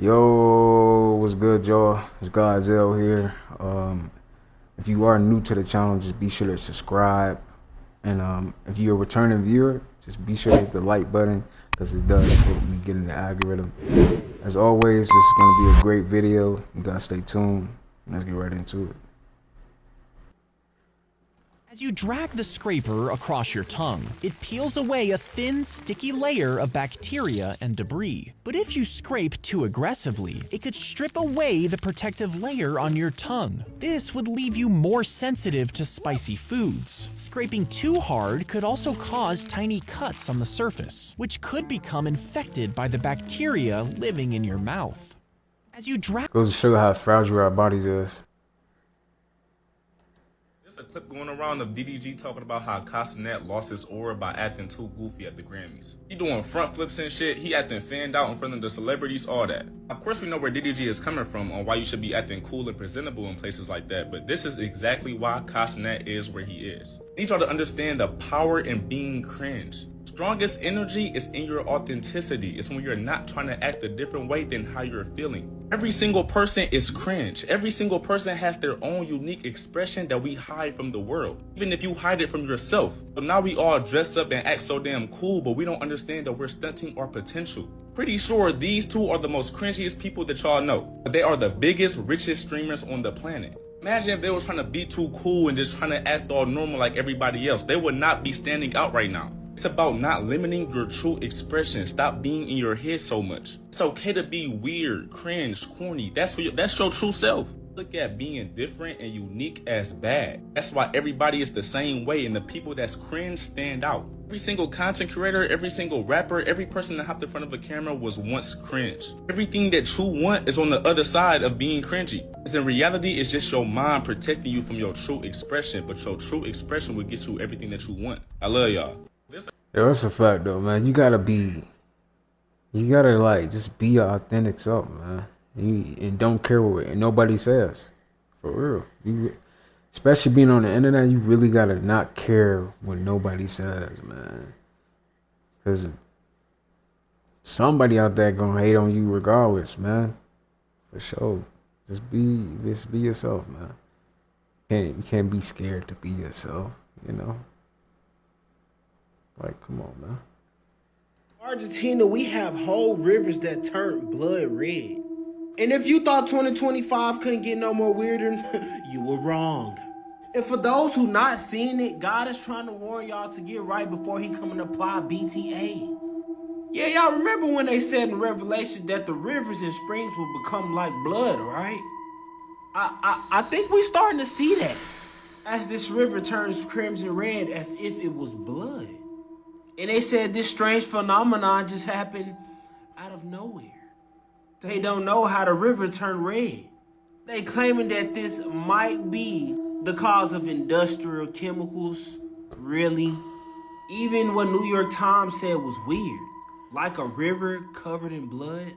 Yo, what's good, y'all? It's Gawd Zell here. If you are new to the channel, just be sure to subscribe. And if you're a returning viewer, just be sure to hit the like button because it does help me get in the algorithm. As always, this is going to be a great video. You gotta stay tuned. Let's get right into it. As you drag the scraper across your tongue, it peels away a thin, sticky layer of bacteria and debris. But if you scrape too aggressively, it could strip away the protective layer on your tongue. This would leave you more sensitive to spicy foods. Scraping too hard could also cause tiny cuts on the surface, which could become infected by the bacteria living in your mouth. As you drag Goes to show how fragile our bodies is. A clip going around of DDG talking about how Castanet lost his aura by acting too goofy at the Grammys. He doing front flips and shit, he acting fanned out in front of the celebrities, all that. Of course we know where DDG is coming from on why you should be acting cool and presentable in places like that, but this is exactly why Castanet is where he is. I need y'all to understand the power in being cringe. Strongest energy is in your authenticity. It's when you're not trying to act a different way than how you're feeling. Every single person is cringe. Every single person has their own unique expression that we hide from the world, even if you hide it from yourself. So now we all dress up and act so damn cool, but we don't understand that we're stunting our potential. Pretty sure these two are the most cringiest people that y'all know, but they are the biggest, richest streamers on the planet. Imagine if they was trying to be too cool and just trying to act all normal like everybody else. They would not be standing out right now. It's about not limiting your true expression. Stop being in your head so much. It's okay to be weird, cringe, corny. That's your true self. Look at being different and unique as bad. That's why everybody is the same way and the people that's cringe stand out. Every single content creator, every single rapper, every person that hopped in front of a camera was once cringe. Everything that you want is on the other side of being cringy. Because in reality, it's just your mind protecting you from your true expression, but your true expression will get you everything that you want. I love y'all. Yo, that's a fact though, man. You gotta like just be your authentic self, man. And don't care what nobody says. For real. Especially being on the internet, you really gotta not care what nobody says, man. Cause somebody out there gonna hate on you regardless, man. For sure. Just be yourself, man. You can't be scared to be yourself, you know? Like, come on, man. Argentina, we have whole rivers that turn blood red. And if you thought 2025 couldn't get no more weirder, you were wrong. And for those who not seeing it, God is trying to warn y'all to get right before he come and apply BTA. Yeah, y'all remember when they said in Revelation that the rivers and springs will become like blood, right? I think we starting to see that as this river turns crimson red as if it was blood. And they said this strange phenomenon just happened out of nowhere. They don't know how the river turned red. They claiming that this might be the cause of industrial chemicals. Really? Even what New York Times said was weird. Like a river covered in blood?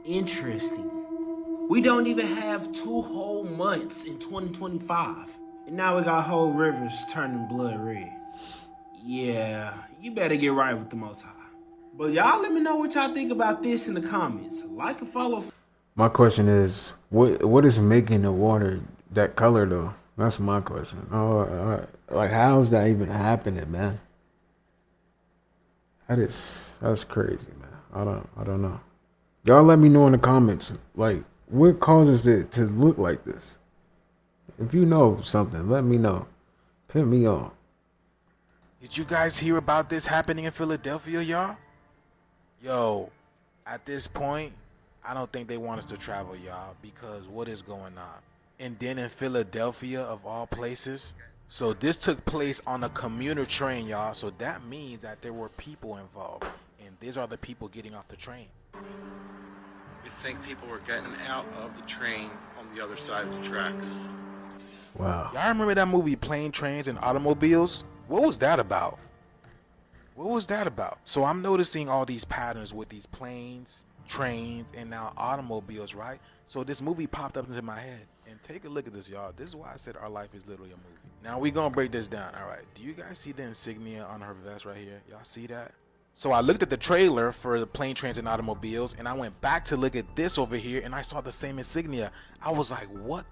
Interesting. We don't even have 2 whole months in 2025. And now we got whole rivers turning blood red. Yeah, you better get right with the Most High. But y'all let me know what y'all think about this in the comments. Like and follow. My question is, what is making the water that color though? That's my question. Like how's that even happening, man? That's crazy, man. I don't know. Y'all let me know in the comments, like what causes it to look like this? If you know something, let me know. Put me on. Did you guys hear about this happening in Philadelphia, y'all? Yo, at this point, I don't think they want us to travel, y'all, because what is going on? And then in Philadelphia, of all places. So this took place on a commuter train, y'all. So that means that there were people involved. And these are the people getting off the train. We think people were getting out of the train on the other side of the tracks. Wow. Y'all remember that movie Plane, Trains, and Automobiles? What was that about? What was that about? So I'm noticing all these patterns with these planes, trains, and now automobiles, right? So this movie popped up into my head. And take a look at this, y'all. This is why I said our life is literally a movie. Now we're going to break this down, all right? Do you guys see the insignia on her vest right here? Y'all see that? So I looked at the trailer for the plane, trains, and automobiles, and I went back to look at this over here, and I saw the same insignia. I was like, what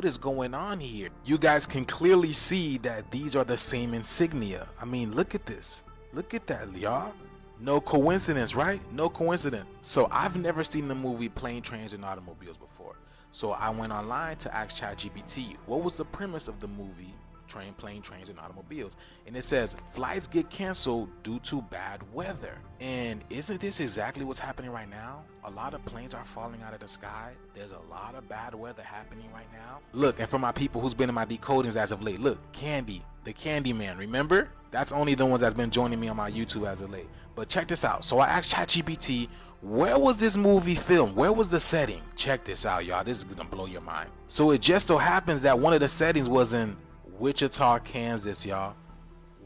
is going on here? You guys can clearly see that these are the same insignia. I mean, look at this. Look at that, y'all. No coincidence, right? No coincidence. So I've never seen the movie Plane, Trains, and Automobiles before. So I went online to ask ChatGPT, what was the premise of the movie Plane, Trains, and Automobiles? And it says flights get canceled due to bad weather. And isn't this exactly what's happening right now? A lot of planes are falling out of the sky. There's a lot of bad weather happening right now. Look, and for my people who's been in my decodings as of late, look, Candy, the Candy Man, remember? That's only the ones that's been joining me on my YouTube as of late. But check this out. So I asked ChatGPT, where was this movie filmed? Where was the setting? Check this out, y'all. This is gonna blow your mind. So it just so happens that one of the settings was in Wichita, Kansas, y'all.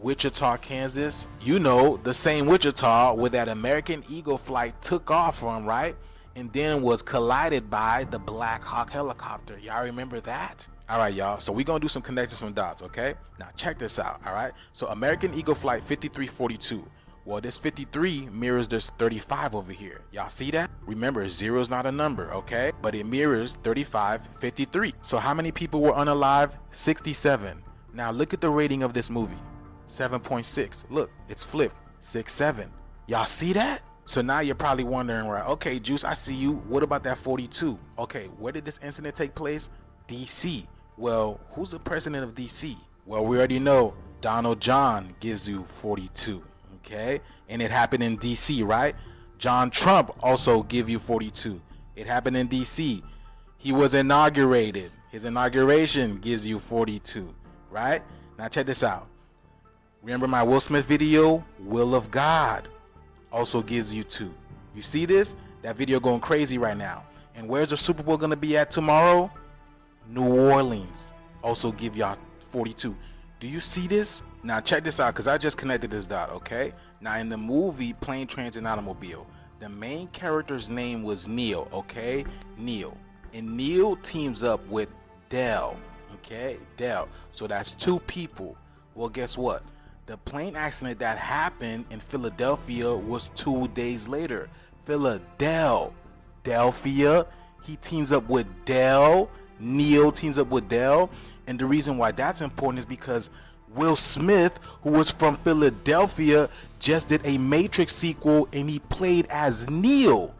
Wichita, Kansas. You know, the same Wichita where that American Eagle flight took off from, right? And then was collided by the Black Hawk helicopter. Y'all remember that? All right, y'all. So we're going to do some connecting some dots, okay? Now, check this out, all right? So American Eagle flight 5342. Well, this 53 mirrors this 35 over here. Y'all see that? Remember, 0 is not a number, okay? But it mirrors 35, 53. So how many people were unalive? 67. Now look at the rating of this movie. 7.6. Look, it's flipped. 6.7. Y'all see that? So now you're probably wondering, right? Okay, Juice, I see you. What about that 42? Okay, where did this incident take place? DC. Well, who's the president of DC? Well, we already know Donald John gives you 42. Okay, and it happened in DC, right? John Trump also give you 42. It happened in DC. He was inaugurated. His inauguration gives you 42, right? Now check this out. Remember my Will Smith video? Will of God also gives you 2. You see this? That video going crazy right now. And where's the Super Bowl gonna be at tomorrow? New Orleans also give y'all 42. Do you see this? Now check this out, because I just connected this dot, okay? Now in the movie Plane, Trains, and Automobile, the main character's name was Neil, okay? Neil. And Neil teams up with Dell, okay? Dell. So that's 2 people. Well, guess what? The plane accident that happened in Philadelphia was 2 days later. Philadelphia. He teams up with Dell. Neil teams up with Dell. And the reason why that's important is because Will Smith, who was from Philadelphia, just did a Matrix sequel and he played as Neo.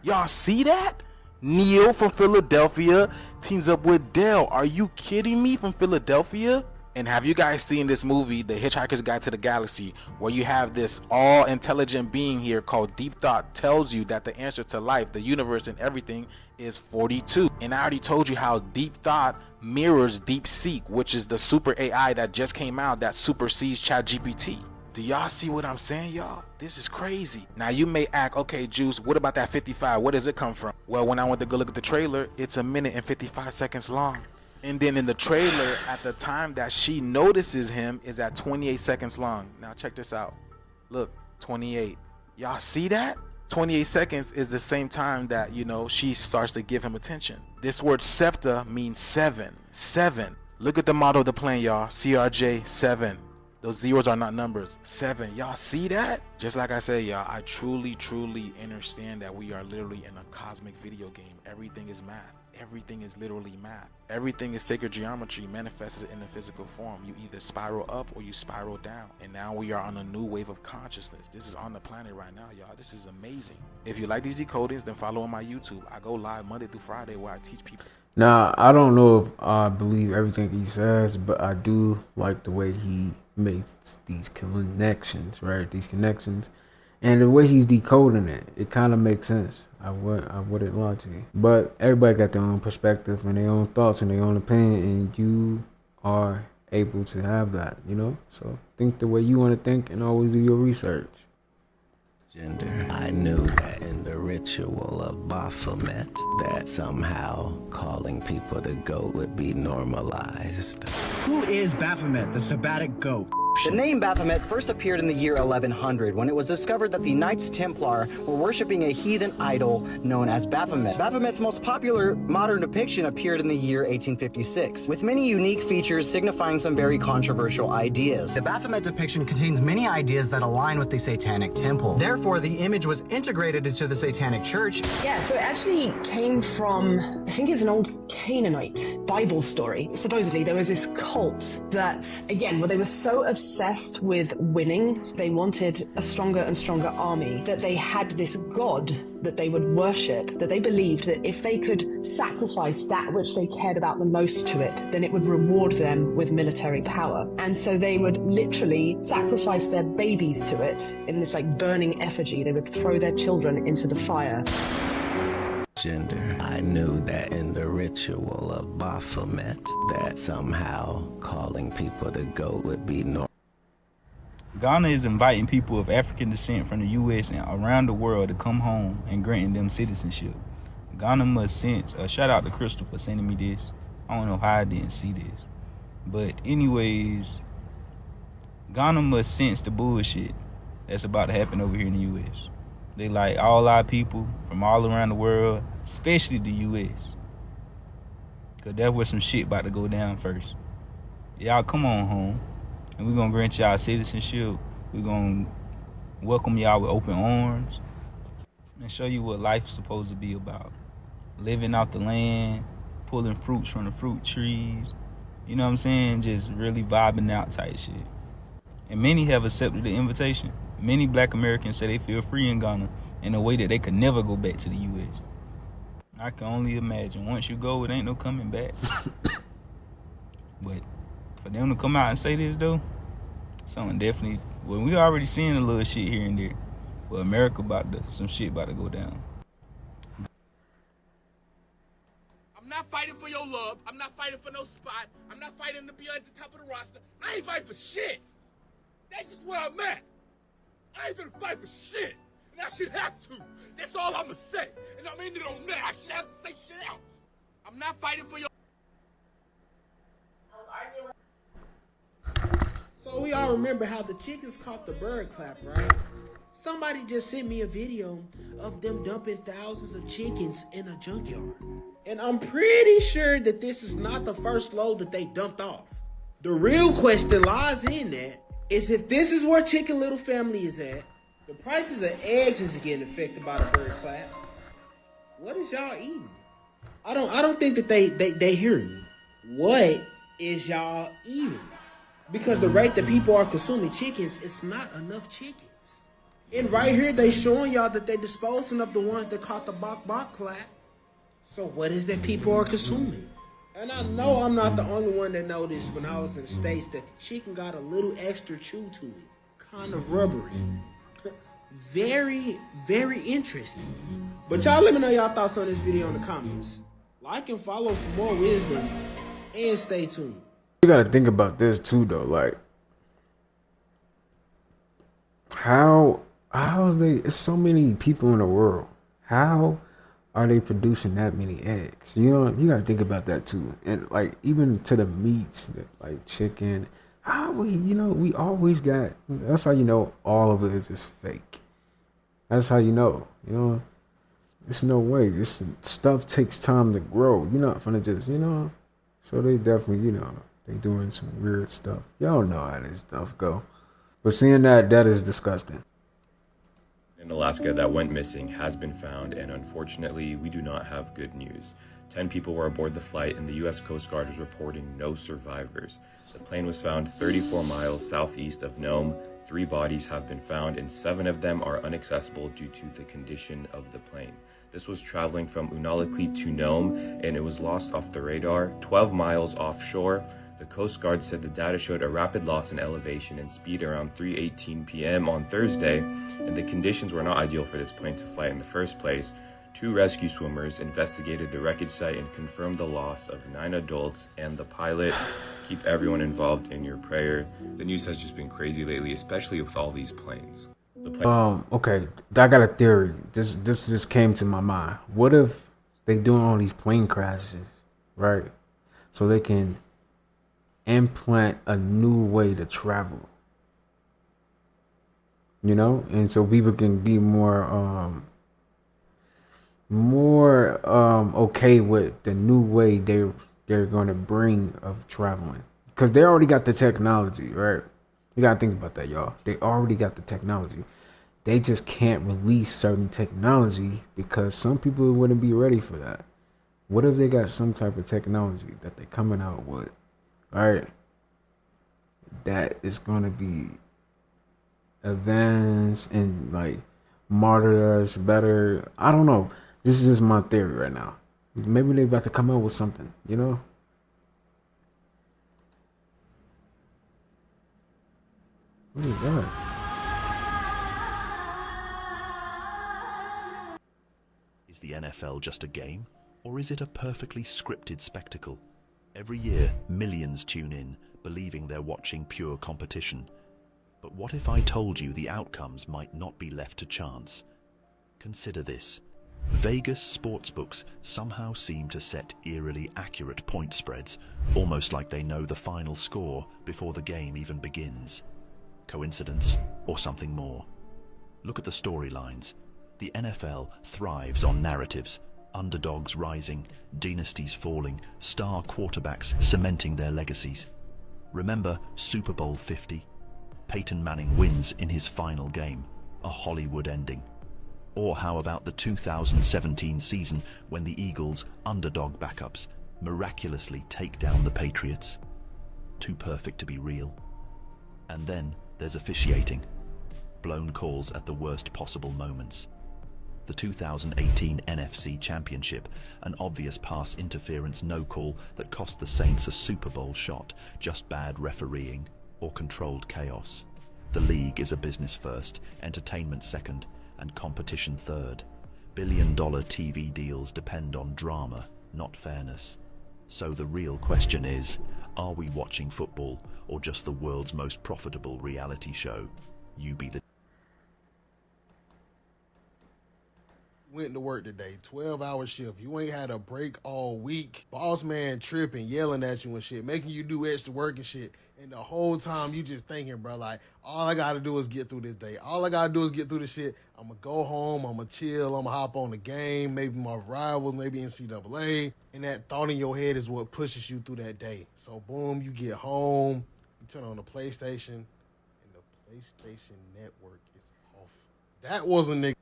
Y'all see that? Neo from Philadelphia teams up with Dell. Are you kidding me? From Philadelphia? And have you guys seen this movie, The Hitchhiker's Guide to the Galaxy, where you have this all-intelligent being here called Deep Thought tells you that the answer to life, the universe, and everything is 42. And I already told you how Deep Thought mirrors DeepSeek, which is the super AI that just came out that supersedes ChatGPT. Do y'all see what I'm saying, y'all? This is crazy. Now you may ask, okay, Juice, what about that 55? Where does it come from? Well, when I went to go look at the trailer, it's 1 minute and 55 seconds long. And then in the trailer, at the time that she notices him is at 28 seconds long. Now check this out. Look, 28. Y'all see that? 28 seconds is the same time that, you know, she starts to give him attention. This word SEPTA means 7. 7. Look at the model of the plane, y'all. CRJ 7. Those zeros are not numbers. 7. Y'all see that? Just like I said, y'all, I truly understand that we are literally in a cosmic video game. Everything is math. Everything is literally math. Everything is sacred geometry manifested in the physical form. You either spiral up or you spiral down. And now we are on a new wave of consciousness. This is on the planet right now, y'all. This is amazing. If you like these decodings, then follow on my YouTube. I go live Monday through Friday where I teach people. Now, I don't know if I believe everything he says, but I do like the way he makes these connections, right? These connections. And the way he's decoding it, it kind of makes sense. I wouldn't lie to you. But everybody got their own perspective and their own thoughts and their own opinion, and you are able to have that, you know? So think the way you want to think and always do your research. I knew that in the ritual of Baphomet that somehow calling people to goat would be normalized. Who is Baphomet, the sabbatic goat? The name Baphomet first appeared in the year 1100 when it was discovered that the Knights Templar were worshipping a heathen idol known as Baphomet. Baphomet's most popular modern depiction appeared in the year 1856, with many unique features signifying some very controversial ideas. The Baphomet depiction contains many ideas that align with the Satanic Temple. Therefore, the image was integrated into the Satanic Church. Yeah, so it actually came from, I think it's an old Canaanite Bible story. Supposedly, there was this cult that, again, where they were so obsessed with winning, they wanted a stronger and stronger army, that they had this god that they would worship, that they believed that if they could sacrifice that which they cared about the most to it, then it would reward them with military power. And so they would literally sacrifice their babies to it in this like burning effigy. They would throw their children into the fire. Gender. I knew that in the ritual of Baphomet, that somehow calling people to go would be normal. Ghana is inviting people of African descent from the U.S. and around the world to come home and granting them citizenship. Ghana must sense, shout out to Crystal for sending me this. I don't know how I didn't see this. But anyways, Ghana must sense the bullshit that's about to happen over here in the U.S. They like all our people from all around the world, especially the U.S. Because that's where some shit about to go down first. Y'all come on home, and we're going to grant y'all citizenship. We're going to welcome y'all with open arms and show you what life's supposed to be about. Living out the land, pulling fruits from the fruit trees. You know what I'm saying? Just really vibing out type shit. And many have accepted the invitation. Many black Americans say they feel free in Ghana in a way that they could never go back to the U.S. I can only imagine. Once you go, it ain't no coming back. But for them to come out and say this, though, something definitely... Well, we already seeing a little shit here and there. But America some shit about to go down. I'm not fighting for your love. I'm not fighting for no spot. I'm not fighting to be at the top of the roster. I ain't fighting for shit. That's just where I'm at. I ain't gonna fight for shit. And I should have to. That's all I'ma say. And I'm ending on that. I should have to say shit else. I'm not fighting for your... So we all remember how the chickens caught the bird clap, right? Somebody just sent me a video of them dumping thousands of chickens in a junkyard. And I'm pretty sure that this is not the first load that they dumped off. The real question lies in that is if this is where Chicken Little family is at, the prices of eggs is getting affected by the bird clap. What is y'all eating? I don't think that they hear me. What is y'all eating? Because the rate that people are consuming chickens, it's not enough chickens. And right here, they showing y'all that they disposing of the ones that caught the bok clap. So what is that people are consuming? And I know I'm not the only one that noticed when I was in the States that the chicken got a little extra chew to it. Kind of rubbery. Very, very interesting. But y'all let me know y'all thoughts on this video in the comments. Like and follow for more wisdom. And stay tuned. You gotta think about this too though, like it's so many people in the world. How are they producing that many eggs? You know, you gotta think about that too. And like even to the meats, like chicken, we always got, that's how you know all of it is just fake. That's how you know, there's no way. This stuff takes time to grow. You're not gonna just, so they definitely, they doing some weird stuff. Y'all know how this stuff go. But seeing that is disgusting. In Alaska that went missing has been found, and unfortunately, we do not have good news. 10 people were aboard the flight, and the U.S. Coast Guard is reporting no survivors. The plane was found 34 miles southeast of Nome. 3 bodies have been found, and 7 of them are inaccessible due to the condition of the plane. This was traveling from Unalakleet to Nome, and it was lost off the radar 12 miles offshore. The Coast Guard said the data showed a rapid loss in elevation and speed around 3:18 p.m. on Thursday, and the conditions were not ideal for this plane to fly in the first place. 2 rescue swimmers investigated the wreckage site and confirmed the loss of 9 adults and the pilot. Keep everyone involved in your prayer. The news has just been crazy lately, especially with all these planes. Okay, I got a theory. This just came to my mind. What if they doing all these plane crashes, right? So they can implant a new way to travel. you know, and so people can be more okay with the new way they're going to bring of traveling, because they already got the technology, right? You gotta think about that, y'all. They already got the technology. They just can't release certain technology because some people wouldn't be ready for that. What if they got some type of technology that they're coming out with, right? That is going to be advanced and like monitor us better. I don't know. This is just my theory right now. Maybe they about to come out with something, you know? What is that? Is the NFL just a game, or is it a perfectly scripted spectacle? Every year, millions tune in, believing they're watching pure competition. But what if I told you the outcomes might not be left to chance? Consider this. Vegas sportsbooks somehow seem to set eerily accurate point spreads, almost like they know the final score before the game even begins. Coincidence, or something more? Look at the storylines. The NFL thrives on narratives. Underdogs rising, dynasties falling, star quarterbacks cementing their legacies. Remember Super Bowl 50? Peyton Manning wins in his final game, a Hollywood ending. Or how about the 2017 season when the Eagles' underdog backups miraculously take down the Patriots? Too perfect to be real. And then there's officiating. Blown calls at the worst possible moments. The 2018 NFC Championship, an obvious pass interference no call that cost the Saints a Super Bowl shot, just bad refereeing or controlled chaos. The league is a business first, entertainment second, and competition third. Billion-dollar TV deals depend on drama, not fairness. So the real question is, are we watching football or just the world's most profitable reality show? You be the... Went to work today, 12-hour shift. You ain't had a break all week. Boss man tripping, yelling at you and shit, making you do extra work and shit. And the whole time you just thinking, bro, like, all I gotta do is get through this day. All I gotta do is get through this shit. I'm gonna go home, I'm gonna chill, I'm gonna hop on the game, maybe my rivals, maybe NCAA. And that thought in your head is what pushes you through that day. So boom, you get home, you turn on the PlayStation, and the PlayStation Network is off. That was a nigga.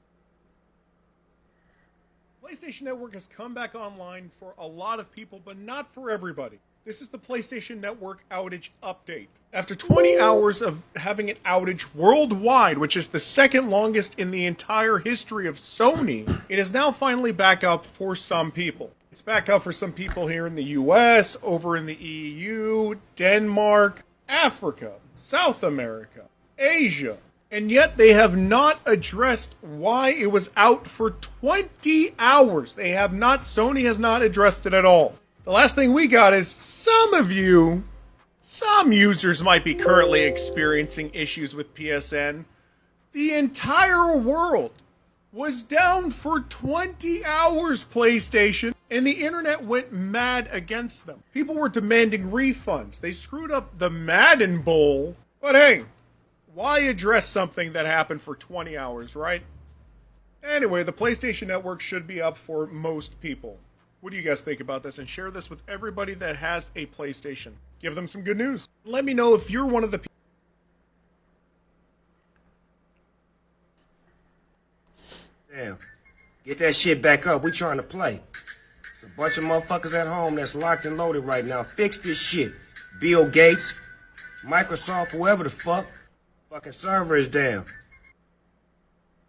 PlayStation Network has come back online for a lot of people, but not for everybody. This is the PlayStation Network outage update. After 20 hours of having an outage worldwide, which is the second longest in the entire history of Sony, it is now finally back up for some people. It's back up for some people here in the US, over in the EU, Denmark, Africa, South America, Asia. And yet they have not addressed why it was out for 20 hours. Sony has not addressed it at all. The last thing we got is some users might be currently experiencing issues with PSN. The entire world was down for 20 hours, PlayStation, and the internet went mad against them. People were demanding refunds. They screwed up the Madden Bowl, but hey, why address something that happened for 20 hours, right? Anyway, the PlayStation Network should be up for most people. What do you guys think about this? And share this with everybody that has a PlayStation. Give them some good news. Let me know if you're one of the people. Damn. Get that shit back up. We trying to play. There's a bunch of motherfuckers at home that's locked and loaded right now. Fix this shit. Bill Gates, Microsoft, whoever the fuck. Fucking server is down.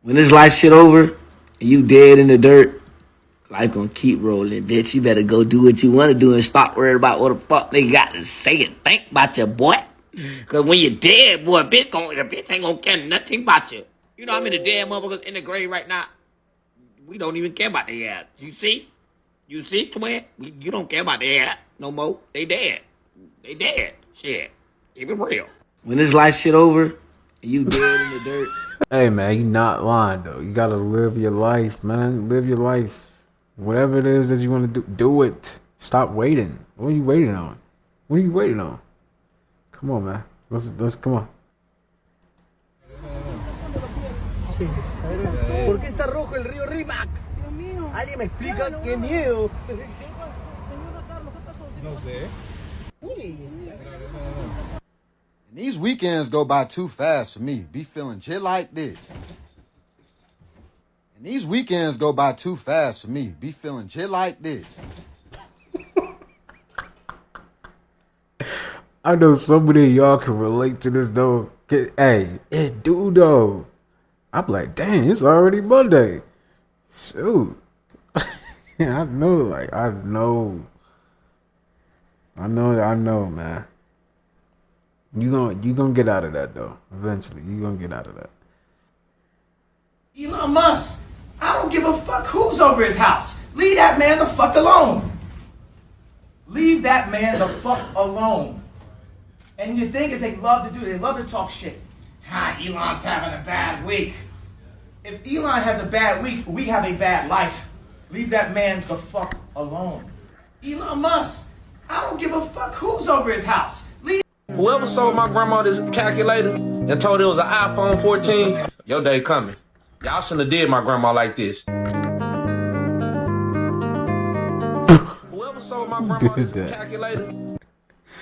When this life shit over and you dead in the dirt, life gonna keep rolling, bitch. You better go do what you wanna do and stop worrying about what the fuck they got to say and think about you, boy. Cause when you're dead, boy, the bitch ain't gonna care nothing about you. You know how many dead motherfuckers in the grave right now? We don't even care about their ass. You see? You see, twin? You don't care about their ass no more. They dead. They dead. Shit. Keep it real. When this life shit over, you dead in the dirt. Hey man, you not lying though. You gotta live your life, man. Live your life. Whatever it is that you want to do it. Stop waiting. What are you waiting on? What are you waiting on? Come on, man. Let's come on. ¿Por qué está rojo el río Rímac? ¿Alguien me explica? ¡Qué miedo! No sé. And these weekends go by too fast for me. Be feeling just like this. And these weekends go by too fast for me. Be feeling just like this. I know somebody of y'all can relate to this though. Hey, it do though. I'm like, dang, it's already Monday. Shoot. I know, man. You gonna get out of that though. Eventually, you gonna get out of that. Elon Musk, I don't give a fuck who's over his house. Leave that man the fuck alone. Leave that man the fuck alone. And the thing is, they love to talk shit. Elon's having a bad week. If Elon has a bad week, we have a bad life. Leave that man the fuck alone. Elon Musk, I don't give a fuck who's over his house. Leave. Whoever sold my grandma this calculator and told it was an iPhone 14, your day coming. Y'all shouldn't have did my grandma like this. Whoever sold my grandma this calculator.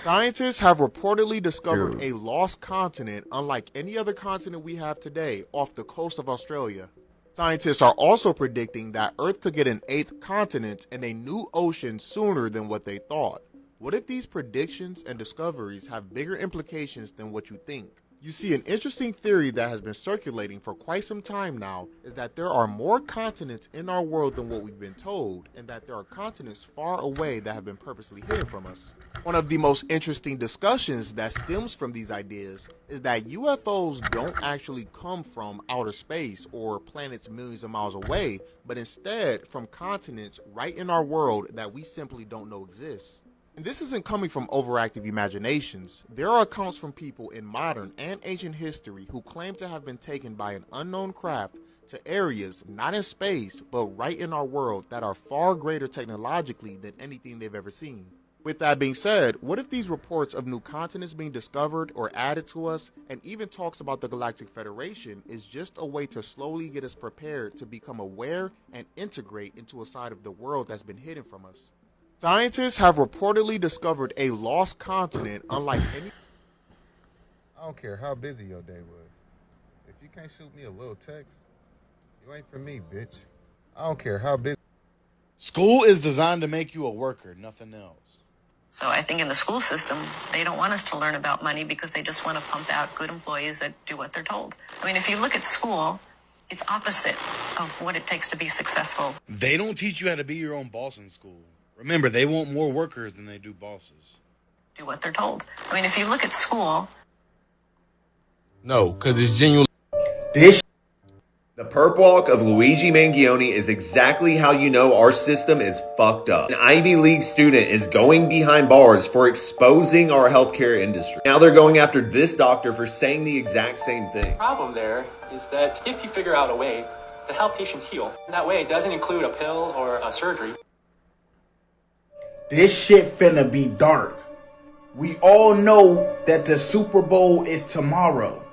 Scientists have reportedly discovered a lost continent unlike any other continent we have today off the coast of Australia. Scientists are also predicting that Earth could get an 8th continent and a new ocean sooner than what they thought. What if these predictions and discoveries have bigger implications than what you think? You see, an interesting theory that has been circulating for quite some time now is that there are more continents in our world than what we've been told, and that there are continents far away that have been purposely hidden from us. One of the most interesting discussions that stems from these ideas is that UFOs don't actually come from outer space or planets millions of miles away, but instead from continents right in our world that we simply don't know exist. And this isn't coming from overactive imaginations. There are accounts from people in modern and ancient history who claim to have been taken by an unknown craft to areas not in space, but right in our world that are far greater technologically than anything they've ever seen. With that being said, what if these reports of new continents being discovered or added to us, and even talks about the Galactic Federation, is just a way to slowly get us prepared to become aware and integrate into a side of the world that's been hidden from us? Scientists have reportedly discovered a lost continent unlike any... I don't care how busy your day was. If you can't shoot me a little text, you ain't for me, bitch. I don't care how busy... School is designed to make you a worker, nothing else. So I think in the school system, they don't want us to learn about money because they just want to pump out good employees that do what they're told. I mean, if you look at school, it's opposite of what it takes to be successful. They don't teach you how to be your own boss in school. Remember, they want more workers than they do bosses. Do what they're told. I mean, if you look at school... No, because it's genuine. The perp walk of Luigi Mangione is exactly how you know our system is fucked up. An Ivy League student is going behind bars for exposing our healthcare industry. Now they're going after this doctor for saying the exact same thing. The problem there is that if you figure out a way to help patients heal, that way it doesn't include a pill or a surgery. This shit finna be dark. We all know that the Super Bowl is tomorrow.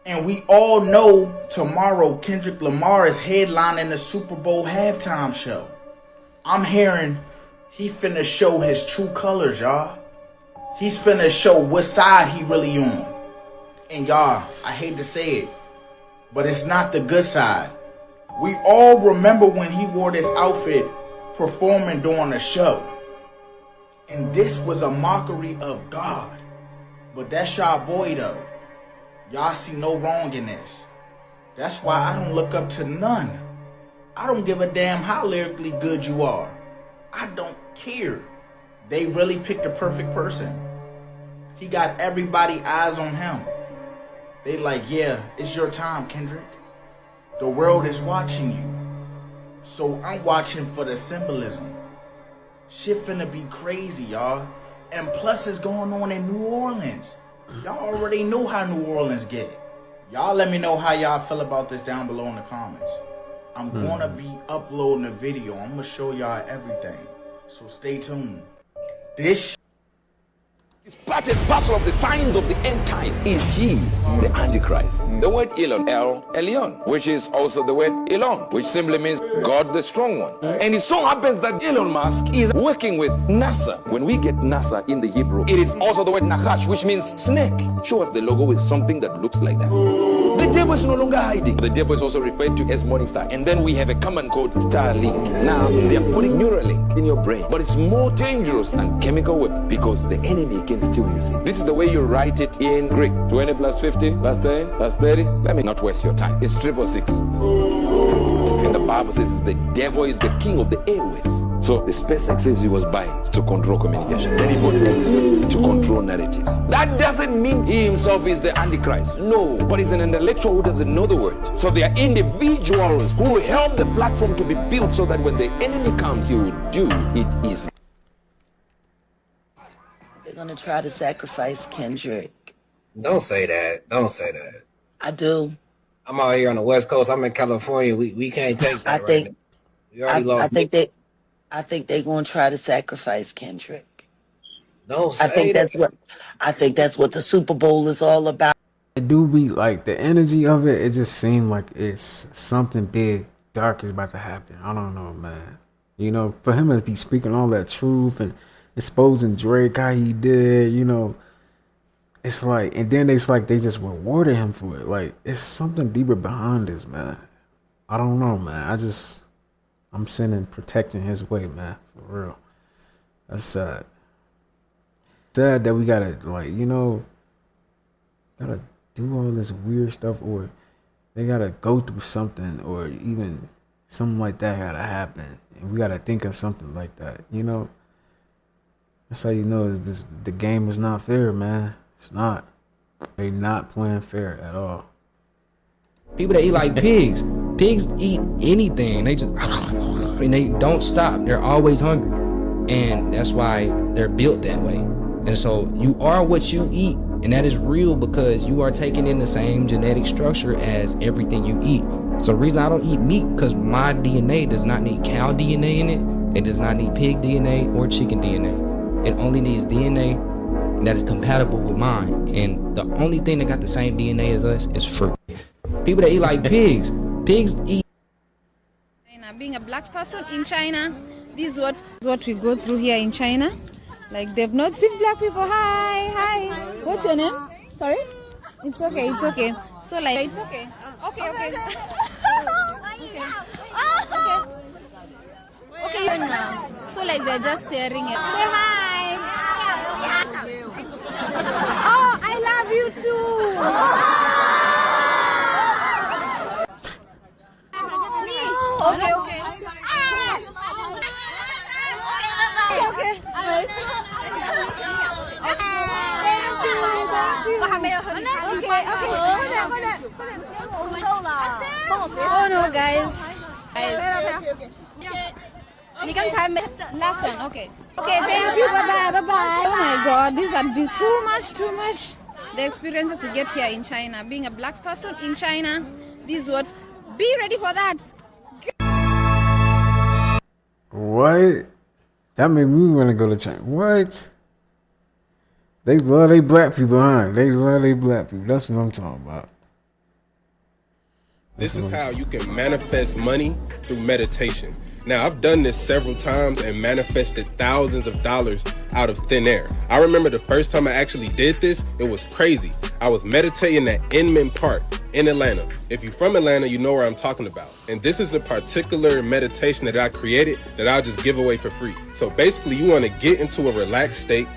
And we all know tomorrow Kendrick Lamar is headlining the Super Bowl halftime show. I'm hearing he finna show his true colors, y'all. He's finna show what side he really on. And y'all, I hate to say it, but it's not the good side. We all remember when he wore this outfit performing during the show. And this was a mockery of God. But that's y'all boy though. Y'all see no wrong in this. That's why I don't look up to none. I don't give a damn how lyrically good you are. I don't care. They really picked the perfect person. He got everybody eyes on him. They like, yeah, it's your time, Kendrick. The world is watching you. So I'm watching for the symbolism. Shit finna be crazy, y'all. And plus it's going on in New Orleans. Y'all already know how New Orleans get. Y'all let me know how y'all feel about this down below in the comments. I'm gonna be uploading a video. I'm gonna show y'all everything. So stay tuned. This It's part and parcel of the signs of the end time. Is he the Antichrist? The word Elon, Elyon, which is also the word Elon, which simply means God the strong one. And it so happens that Elon Musk is working with NASA. When we get NASA in the Hebrew, it is also the word Nahash, which means snake. Show us the logo with something that looks like that. The devil is no longer hiding. The devil is also referred to as morning star. And then we have a command called Starlink. Now, they are putting Neuralink in your brain, but it's more dangerous than chemical weapon because the enemy can still use it. This is the way you write it in Greek. 20 plus 50 plus 10 plus 30. Let me not waste your time. It's 666. And the Bible says the devil is the king of the airwaves. So the SpaceX says he was buying to control communication. Then he bought X to control narratives. That doesn't mean he himself is the Antichrist. No, but he's an intellectual who doesn't know the word. So they are individuals who will help the platform to be built so that when the enemy comes, he will do it easy. They're gonna try to sacrifice Kendrick. Don't say that. Don't say that. I do. I'm out here on the West Coast. I'm in California. We can't take that right now. We already lost. I think they're gonna try to sacrifice Kendrick. Don't say I think that's what the Super Bowl is all about. It do be like the energy of it. It just seemed like it's something big, dark is about to happen. I don't know, man. You know, for him to be speaking all that truth and exposing Drake how he did, you know, it's like, and then it's like they just rewarded him for it. Like it's something deeper behind this, man. I don't know, man. I'm sending protecting his way, man, for real. That's sad. Sad that we gotta, like, you know, gotta do all this weird stuff, or they gotta go through something, or even something like that gotta happen, and we gotta think of something like that, you know. That's how you know the game is not fair, man. It's not. They not playing fair at all. People that eat like pigs. Pigs eat anything. They just, and they don't stop. They're always hungry. And that's why they're built that way. And so you are what you eat. And that is real because you are taking in the same genetic structure as everything you eat. So the reason I don't eat meat, because my DNA does not need cow DNA in it. It does not need pig DNA or chicken DNA. It only needs DNA that is compatible with mine. And the only thing that got the same DNA as us is fruit. People that eat like pigs. Pigs eat. Being a black person in China, this is what we go through here in China. Like they've not seen black people. Hi. What's your name? Sorry? It's okay. So like it's okay. Okay. Okay. So like they're just staring at. Say hi. Oh, I love you too. Okay. Oh no, guys. Last one, okay. Okay, thank you. Bye. Oh my God, this would be too much. The experiences we get here in China, being a black person in China, this is what. Be ready for that. What? That made me want to go to China. What? They love they black people, huh? They love they black people. That's what I'm talking about. This is how you can manifest money through meditation. Now, I've done this several times and manifested thousands of dollars out of thin air. I remember the first time I actually did this, it was crazy. I was meditating at Inman Park in Atlanta. If you're from Atlanta, you know where I'm talking about. And this is a particular meditation that I created that I'll just give away for free. So basically, you want to get into a relaxed state,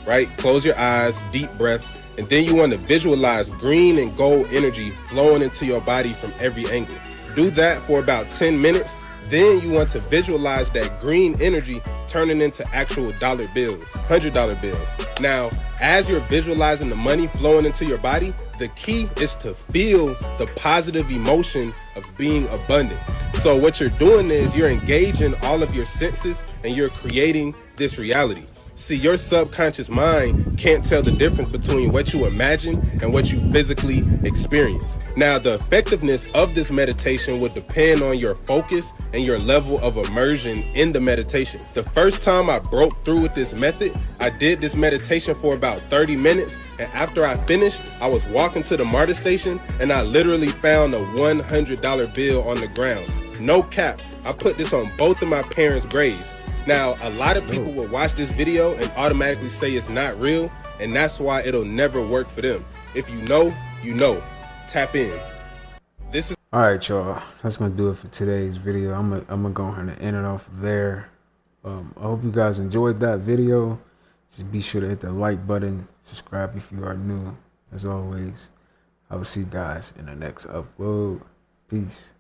right? Close your eyes, deep breaths, and then you want to visualize green and gold energy flowing into your body from every angle. Do that for about 10 minutes. Then you want to visualize that green energy turning into actual dollar bills, $100 bills. Now, as you're visualizing the money flowing into your body, the key is to feel the positive emotion of being abundant. So what you're doing is you're engaging all of your senses and you're creating this reality. See, your subconscious mind can't tell the difference between what you imagine and what you physically experience. Now, the effectiveness of this meditation would depend on your focus and your level of immersion in the meditation. The first time I broke through with this method, I did this meditation for about 30 minutes, and after I finished, I was walking to the MARTA station and I literally found a $100 bill on the ground. No cap. I put this on both of my parents' graves. Now, a lot of people will watch this video and automatically say it's not real, and that's why it'll never work for them. If you know, you know. Tap in. This is all right, y'all. That's gonna do it for today's video. I'm gonna go ahead and end it off there. I hope you guys enjoyed that video. Just be sure to hit the like button, subscribe if you are new. As always, I will see you guys in the next upload. Peace.